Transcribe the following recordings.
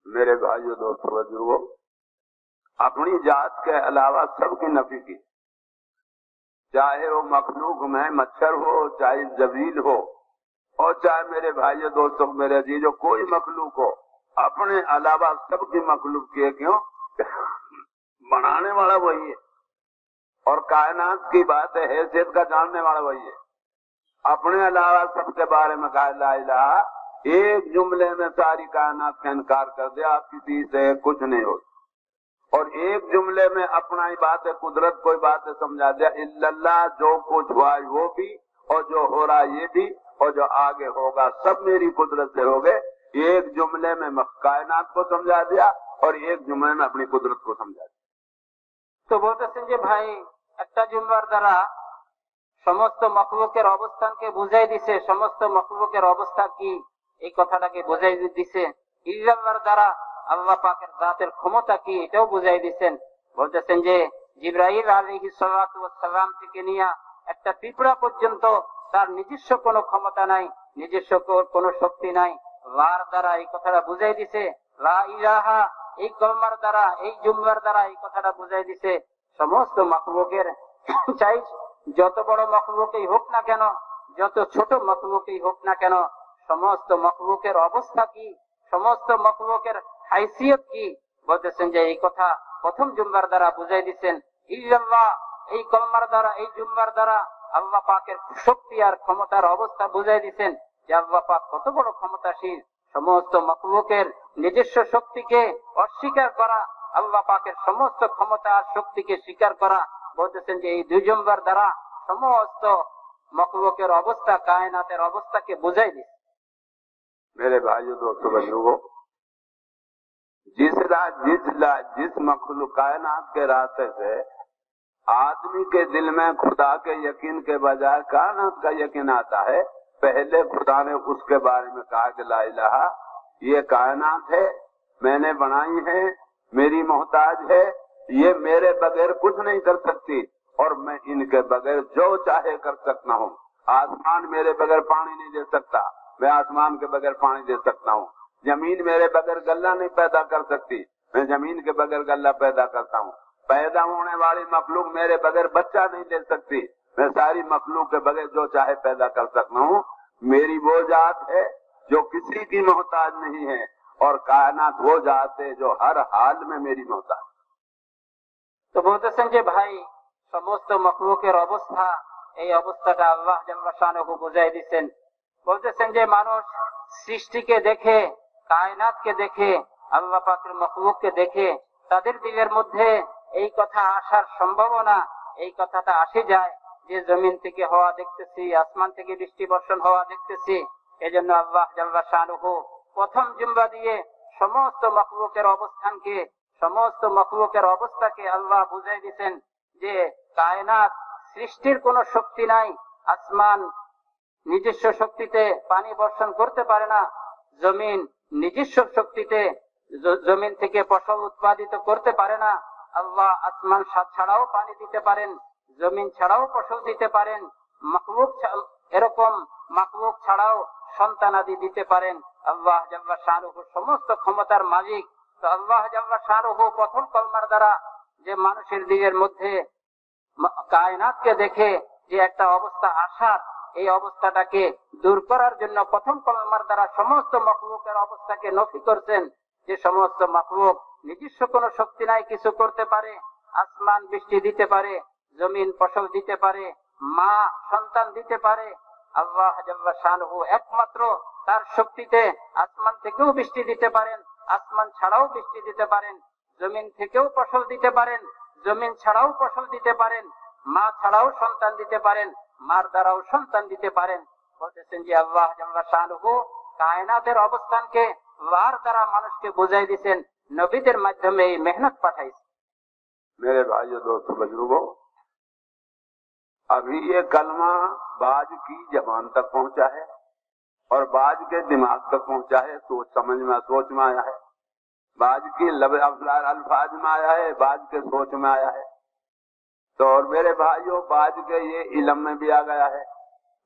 میرے بھائیو دوستو بزرگوں، اپنی ذات کے علاوہ سب کی نفی کی، چاہے وہ مخلوق میں مچھر ہو، چاہے زبیل ہو، اور چاہے میرے بھائیو دوستوں میرے عزیزو کوئی مخلوق ہو، اپنے علاوہ سب کی مخلوق کی ہے۔ کیوں؟ بنانے والا وہی ہے، اور کائنات کی بات ہے، حیثیت کا جاننے والا وہی ہے۔ اپنے علاوہ سب کے بارے میں کہا لا الہ، ایک جملے میں ساری کائنات کا انکار کر دیا، کسی سے کچھ نہیں ہو، اور ایک جملے میں اپنا ہی بات ہے، قدرت کوئی بات ہے سمجھا دیا، الا اللہ، جو کچھ ہوا وہ بھی، اور جو ہو رہا یہ بھی، اور جو آگے ہوگا سب میری قدرت سے ہوگے۔ ایک جملے میں کائنات کو سمجھا دیا اور ایک جملے میں اپنی قدرت کو سمجھا دیا۔ তো বলতেছেন যে ভাই, একটা জুমলার দ্বারা সমস্ত মখলুকের অবস্থানকে বুঝাই দিছে, সমস্ত মখলুকের অবস্থা কি এই কথাটাকে বুঝাই দিছে। ইল্লাল্লাহর দ্বারা আল্লাহ পাকের জাতের ক্ষমতা কি এটাও বুঝাই দিচ্ছেন। বলতেছেন যে জিবরাইল আলাইহিস সালাতু ওয়াস সালাম থেকে নিয়ে একটা পিঁপড়া পর্যন্ত তার নিজস্ব কোনো ক্ষমতা নাই, নিজস্ব কোনো শক্তি নাই। লার দ্বারা এই কথাটা বুঝাই দিছে, লা ইলাহা এই কলমার দ্বারা, এই জুমলার দ্বারা এই কথাটা বুঝাই দিছে সমস্ত মখলুকের, চাই যত বড় মখলুকই হোক না কেন, যত ছোট মখলুকই হোক না কেন, সমস্ত মখলুকের অবস্থা কি, সমস্ত মখলুকের হাইসিয়ত কি, বলতেছেন যে এই কথা প্রথম জুমলার দ্বারা বুঝাই দিচ্ছেন। ইল্লাল্লাহ এই কলমার দ্বারা, এই জুমলার দ্বারা আল্লাহ পাকের শক্তি আর ক্ষমতার অবস্থা বুঝাই দিচ্ছেন যে আল্লাহ পাক কত বড় ক্ষমতাশীল। সমস্ত মখলুকের নিজস্ব শক্তিকে অস্বীকার করা, আল্লাহ পাকের সমস্ত ক্ষমতা আর শক্তিকে স্বীকার করা, বলতেছেন যে এই দুই জুমলার দ্বারা সমস্ত মখলুকের অবস্থা, কায়নাতের অবস্থাকে বুঝাই দিচ্ছে। میرے بھائیو دوستو بزرگوں، جس مخلوق کائنات کے راستے سے آدمی کے دل میں خدا کے یقین کے بجائے کائنات کا یقین آتا ہے، پہلے خدا نے اس کے بارے میں کہا کہ لا الہ، یہ کائنات ہے، میں نے بنائی ہے، میری محتاج ہے، یہ میرے بغیر کچھ نہیں کر سکتی، اور میں ان کے بغیر جو چاہے کر سکتا ہوں۔ آسمان میرے بغیر پانی نہیں دے سکتا، میں آسمان کے بغیر پانی دے سکتا ہوں۔ زمین میرے بغیر غلہ نہیں پیدا کر سکتی، میں زمین کے بغیر غلہ پیدا کرتا ہوں۔ پیدا ہونے والی مخلوق میرے بغیر بچہ نہیں دے سکتی، میں ساری مخلوق کے بغیر جو چاہے پیدا کر سکتا ہوں۔ میری وہ ذات ہے جو کسی کی محتاج نہیں ہے، اور کائنات وہ ذات ہے جو ہر حال میں میری محتاج۔ তো বলতেছেন যে ভাই, সমস্ত মখলুকের অবস্থা, এই অবস্থাটা আল্লাহ জাল্লা শানুহু বুঝাই দিচ্ছেন। বলতেছেন যে মানুষ সৃষ্টিকে দেখে, কায়নাতকে দেখে, আল্লাহ পাকের মখলুককে দেখে তাদের দিলের মধ্যে এই কথা আসার সম্ভাবনা, এই কথাটা আসে যায় যে জমিন থেকে হওয়া দেখতেছি, আসমান থেকে বৃষ্টি বর্ষণ হওয়া দেখতেছি। এজন্য আল্লাহ জাল্লা শানুহু প্রথম জুমলা দিয়ে সমস্ত মখলুকের অবস্থানকে, সমস্ত মখলুকের অবস্থাকে আল্লাহ বুঝাই দিচ্ছেন যে কায়নাত সৃষ্টির কোনো শক্তি নাই। আসমান নিজস্ব শক্তিতে পানি বর্ষণ করতে পারে না, জমিন নিজস্ব শক্তিতে জমিন থেকে ফসল উৎপাদিত করতে পারে না। আল্লাহ আসমান ছাড়াও পানি দিতে পারেন, জমিন ছাড়াও ফসল দিতে পারেন, মখলুক এরকম মখলুক ছাড়াও সন্তানাদি দিতে পারেন। আল্লাহ জাল্লা শানুহু সমস্ত ক্ষমতার মালিক। তো আল্লাহ জাল্লা শানুহু প্রথম কলমার দ্বারা যে মানুষের দিলের মধ্যে কায়নাতকে দেখে যে একটা অবস্থা আসার, এই অবস্থাটাকে দূর করার জন্য প্রথম কলমার দ্বারা সমস্ত মখলুকের অবস্থাকে নফি করছেন যে সমস্ত মখলুক নিজস্ব কোনো শক্তি নাই কিছু করতে পারে। আসমান বৃষ্টি দিতে পারে, জমিন ফসল দিতে পারে, মা সন্তান দিতে পারে। আল্লাহ জাল্লা শানুহু একমাত্র তার শক্তিতে আসমান থেকেও বৃষ্টি দিতে পারেন, আসমান ছাড়াও বৃষ্টি দিতে পারেন, জমিন থেকেও ফসল দিতে পারেন, জমিন ছাড়াও ফসল দিতে পারেন, মা ছাড়াও সন্তান দিতে পারেন, মার দ্বারাও সন্তান দিতে পারেন। বলতেছেন যে আল্লাহ জাল্লা শানুহু কায়নাতের অবস্থানকে লার দ্বারা মানুষকে বুঝাই দিচ্ছেন, নবীদের মাধ্যমে এই মেহনত পাঠাইছে। میرے بھائیو دوستو بزرگوں، ابھی یہ کلمہ باز کی زبان تک پہنچا ہے اور باز کے دماغ تک پہنچا ہے، سوچ میں آیا ہے، باز کی الفاظ میں آیا ہے، باز کے سوچ میں آیا ہے۔ تو اور میرے بھائیوں، باز کے یہ علم میں بھی آ گیا ہے،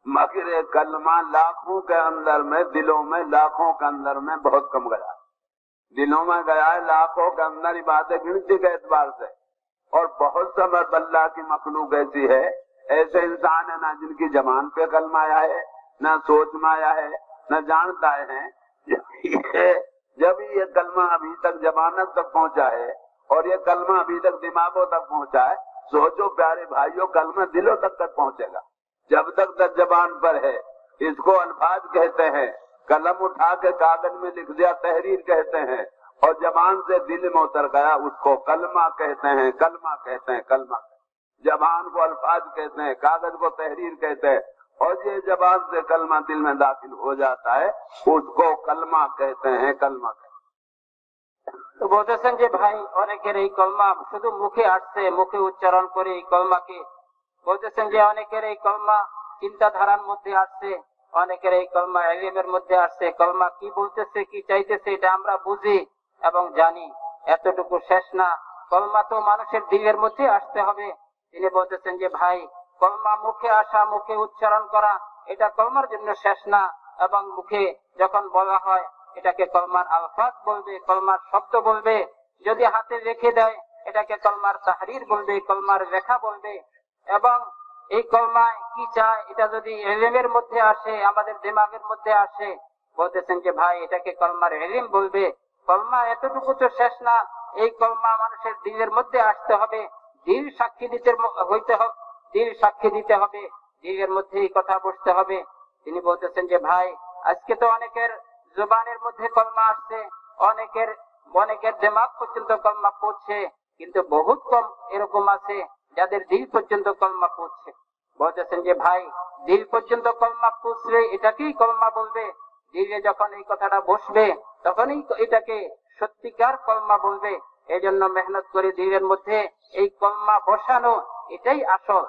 مگر یہ کلمہ لاکھوں کے اندر میں، دلوں میں لاکھوں کے اندر میں بہت کم گیا، दिलों में गया है, लाखों के अंदर ही बातें गिनती के एतबार से। और बहुत सब अल्लाह की मखलूक ऐसी है, ऐसे इंसान है ना जिनकी जबान पे कलमा आया है, ना सोच में आया है, न जानता है। जब ये कलमा अभी तक जबानत तक पहुंचा है और ये कलमा अभी तक दिमागों तक पहुंचा है, सोचो प्यारे भाइयों, कलमा दिलों तक पहुंचेगा। जब तक जबान पर है, इसको अल्फाज कहते हैं, कलम उठा के कागज में लिख दिया तहरीर कहते हैं, और जबान से दिल में उतर गया उसको कलमा कहते हैं, कलमा कहते हैं, कलमा। जबान को अल्फाज कहते हैं, कागज को तहरीर कहते हैं, और ये जबान से कलमा दिल में दाखिल हो जाता है, उसको कलमा कहते हैं, कलमा कहते हैं। তো বলতেছেন যে ভাই, অনেকের এই কলমা শুধু মুখে আসছে, মুখে উচ্চারণ করে এই কলমাকে, বলতেছেন যে অনেকের এই কলমা চিন্তাধারার মধ্যে আসছে, অনেকের এই কলমা ইলমের মধ্যে আসছে। কলমা কি বলতেছে, কি চাইতেছে এটা আমরা বুঝি এবং জানি, এতটুকু শেষ না, কলমা তো মানুষের দিলের মধ্যে আসতে হবে। তিনি বলতেছেন যে ভাই, কলমা মুখে আসা, মুখে উচ্চারণ করা, এটা কলমার জন্য শেষ না, এবং মুখে যখন বলা হয় এটাকে কলমার আলফাজ বলবে, কলমার শব্দ বলবে। যদি হাতে রেখে দেয় এটাকে কলমার তাহরির বলবে, কলমার লেখা বলবে। এবং এই কলমায় কি চায় এটা যদি ইলমের মধ্যে আসে, আমাদের দিমাগের মধ্যে আসে, বলতেছেন যে ভাই এটাকে কলমার ইলম বলবে। কলমা এতটুকু তো শেষ না, এই কলমা মানুষের দিলের মধ্যে আসতে হবে, দিল সাক্ষী দিতে হইতে হবে, দিল সাক্ষী দিতে হবে, দিলের মধ্যে এই কথা বসতে হবে। তিনি বলতেছেন যে ভাই, আজকে তো অনেকের জবানের মধ্যে কলমা আসছে, অনেকের দিমাগ পর্যন্ত কলমা পৌঁছছে, কিন্তু বহুত কম এরকম আছে যাদের দিল পর্যন্ত কলমা পৌঁছছে। বলতেছেন যে ভাই, দিল পর্যন্ত কলমা পৌঁছলে এটাকেই কলমা বলবে। দিলে যখন এই কথাটা বসবে তখনই এটাকে সত্যিকার কলমা বলবে। এই জন্য মেহনত করে দিলের মধ্যে এই কলমা বসানো, এটাই আসল।